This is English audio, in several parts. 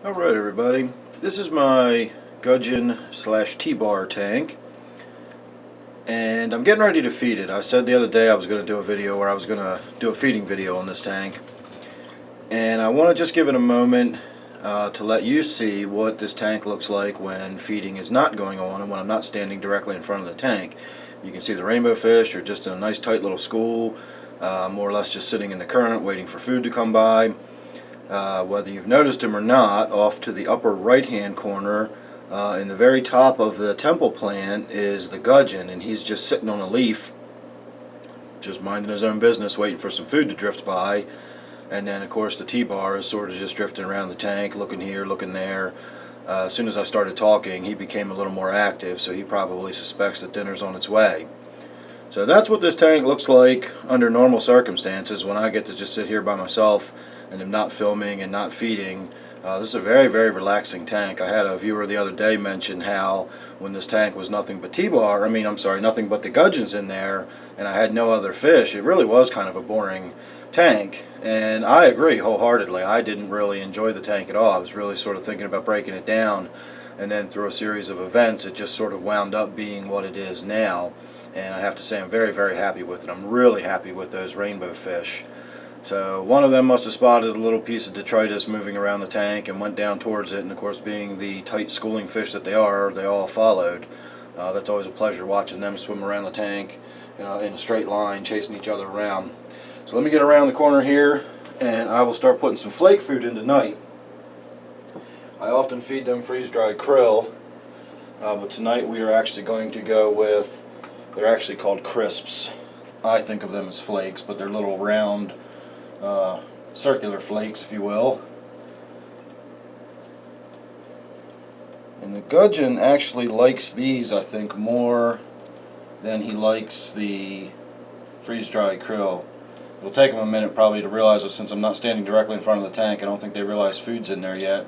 Alright everybody, this is my gudgeon slash T-bar tank, and I'm getting ready to feed it. I said the other day I was going to do a video where I was going to do a feeding video on this tank, and I want to just give it a moment to let you see what this tank looks like when feeding is not going on and when I'm not standing directly in front of the tank. You can see the rainbow fish are just in a nice tight little school, more or less just sitting in the current waiting for food to come by. Whether you've noticed him or not, off to the upper right hand corner in the very top of the temple plant is the gudgeon, and he's just sitting on a leaf just minding his own business waiting for some food to drift by. And then of course the T-bar is sort of just drifting around the tank, looking here, looking there. As soon as I started talking, he became a little more active, so he probably suspects that dinner's on its way. So that's what this tank looks like under normal circumstances when I get to just sit here by myself and am not filming and not feeding. This is a very, very relaxing tank. I had a viewer the other day mention how when this tank was nothing but T-bar, nothing but the gudgeons in there, and I had no other fish, it really was kind of a boring tank. And I agree wholeheartedly. I didn't really enjoy the tank at all. I was really sort of thinking about breaking it down, and then through a series of events it just sort of wound up being what it is now. And I have to say I'm very, very happy with it. I'm really happy with those rainbow fish. So one of them must have spotted a little piece of detritus moving around the tank and went down towards it, and of course being the tight schooling fish that they are, they all followed. That's always a pleasure watching them swim around the tank in a straight line, chasing each other around. So let me get around the corner here and I will start putting some flake food in tonight. I often feed them freeze-dried krill, but tonight we are actually going to go with, they're actually called crisps. I think of them as flakes, but they're little round circular flakes, if you will. And the gudgeon actually likes these, I think, more than he likes the freeze-dried krill. It'll take them a minute probably to realize that since I'm not standing directly in front of the tank, I don't think they realize food's in there yet.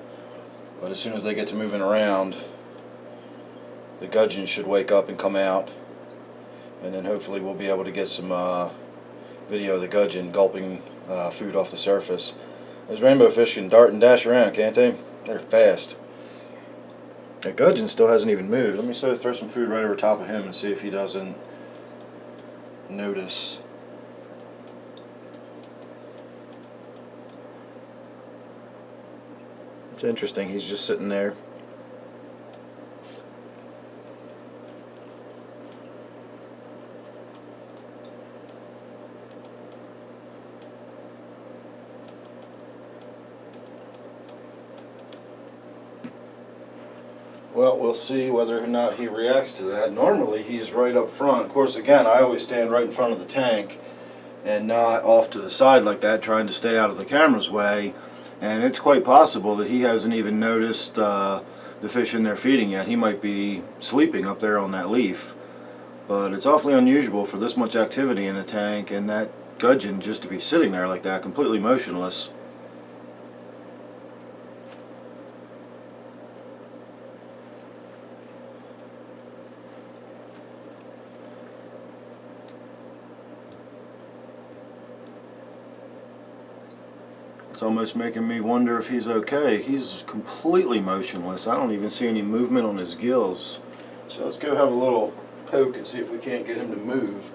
But as soon as they get to moving around, the gudgeon should wake up and come out. And then hopefully we'll be able to get some video of the gudgeon gulping food off the surface. Those rainbow fish can dart and dash around, can't they? They're fast. The gudgeon still hasn't even moved. Let me throw some food right over top of him and see if he doesn't notice. It's interesting, he's just sitting there. Well, we'll see whether or not he reacts to that. Normally he's right up front. Of course, again, I always stand right in front of the tank and not off to the side like that, trying to stay out of the camera's way. And it's quite possible that he hasn't even noticed the fish in there feeding yet. He might be sleeping up there on that leaf. But it's awfully unusual for this much activity in the tank and that gudgeon just to be sitting there like that, completely motionless. It's almost making me wonder if he's okay. He's completely motionless. I don't even see any movement on his gills. So let's go have a little poke and see if we can't get him to move.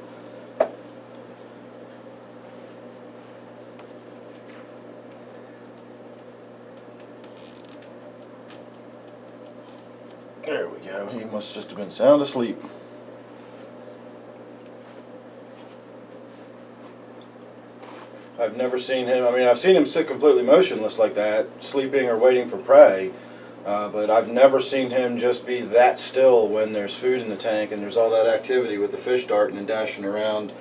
There we go. He must just have been sound asleep. I've never seen him, I've seen him sit completely motionless like that, sleeping or waiting for prey, but I've never seen him just be that still when there's food in the tank and there's all that activity with the fish darting and dashing around.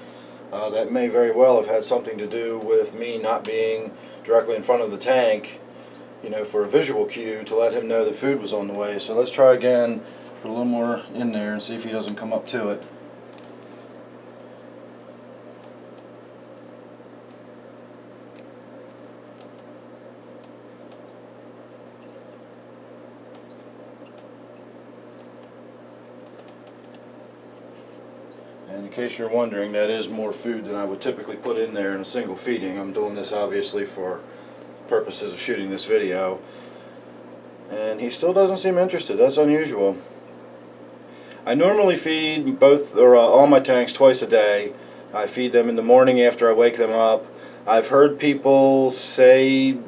That may very well have had something to do with me not being directly in front of the tank, for a visual cue to let him know that food was on the way. So let's try again, put a little more in there and see if he doesn't come up to it. And in case you're wondering, that is more food than I would typically put in there in a single feeding. I'm doing this obviously for purposes of shooting this video. and he still doesn't seem interested. That's unusual. I normally feed both or all my tanks twice a day. I feed them in the morning after I wake them up. I've heard people say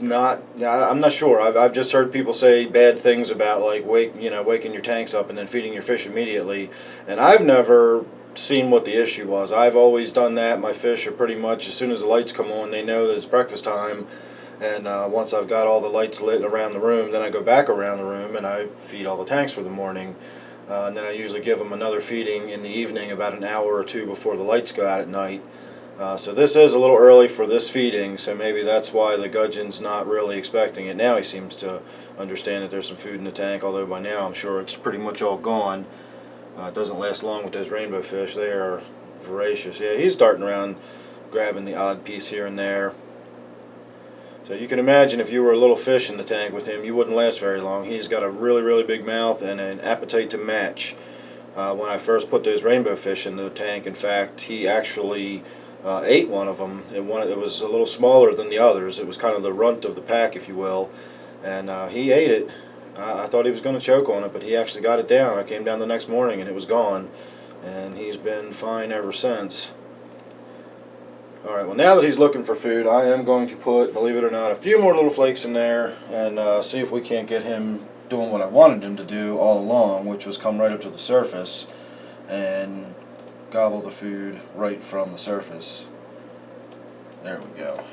I'm not sure. I've just heard people say bad things about like waking your tanks up and then feeding your fish immediately, and I've never seen what the issue was. I've always done that. My fish are pretty much, as soon as the lights come on, they know that it's breakfast time, and once I've got all the lights lit around the room, then I go back around the room and I feed all the tanks for the morning. And then I usually give them another feeding in the evening about an hour or two before the lights go out at night. So this is a little early for this feeding, so maybe that's why the gudgeon's not really expecting it. Now he seems to understand that there's some food in the tank, although by now I'm sure it's pretty much all gone. It doesn't last long with those rainbow fish. They are voracious. Yeah, he's darting around grabbing the odd piece here and there. So you can imagine if you were a little fish in the tank with him, you wouldn't last very long. He's got a really, really big mouth and an appetite to match. When I first put those rainbow fish in the tank, in fact, he actually ate one of them. It was a little smaller than the others. It was kind of the runt of the pack, if you will, and he ate it. I thought he was going to choke on it, but he actually got it down. I came down the next morning and it was gone, and he's been fine ever since. Alright, well, now that he's looking for food, I am going to put, believe it or not, a few more little flakes in there and see if we can't get him doing what I wanted him to do all along, which was come right up to the surface and gobble the food right from the surface. There we go.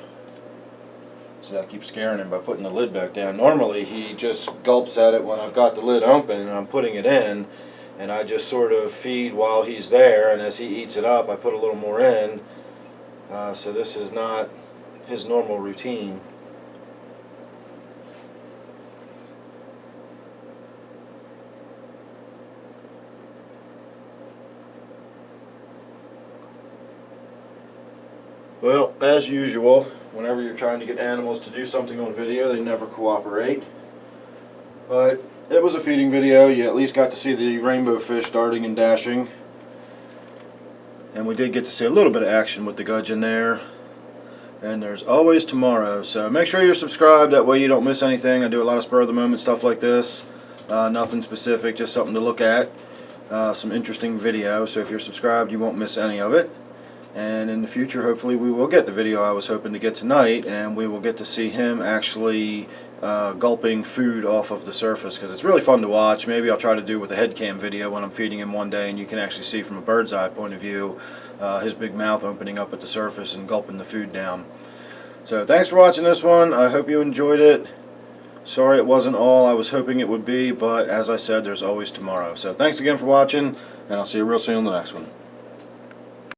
See, I keep scaring him by putting the lid back down. Normally he just gulps at it when I've got the lid open and I'm putting it in, and I just sort of feed while he's there, and as he eats it up I put a little more in. So this is not his normal routine. Well, as usual, whenever you're trying to get animals to do something on video, they never cooperate. But it was a feeding video. You at least got to see the rainbow fish darting and dashing. And we did get to see a little bit of action with the gudgeon there. And there's always tomorrow. So make sure you're subscribed. That way you don't miss anything. I do a lot of spur of the moment stuff like this. Nothing specific, just something to look at. Some interesting video. So if you're subscribed, you won't miss any of it. And in the future, hopefully, we will get the video I was hoping to get tonight, and we will get to see him actually gulping food off of the surface, because it's really fun to watch. Maybe I'll try to do with a head cam video when I'm feeding him one day, and you can actually see from a bird's eye point of view his big mouth opening up at the surface and gulping the food down. So thanks for watching this one. I hope you enjoyed it. Sorry it wasn't all I was hoping it would be, but as I said, there's always tomorrow. So thanks again for watching, and I'll see you real soon on the next one.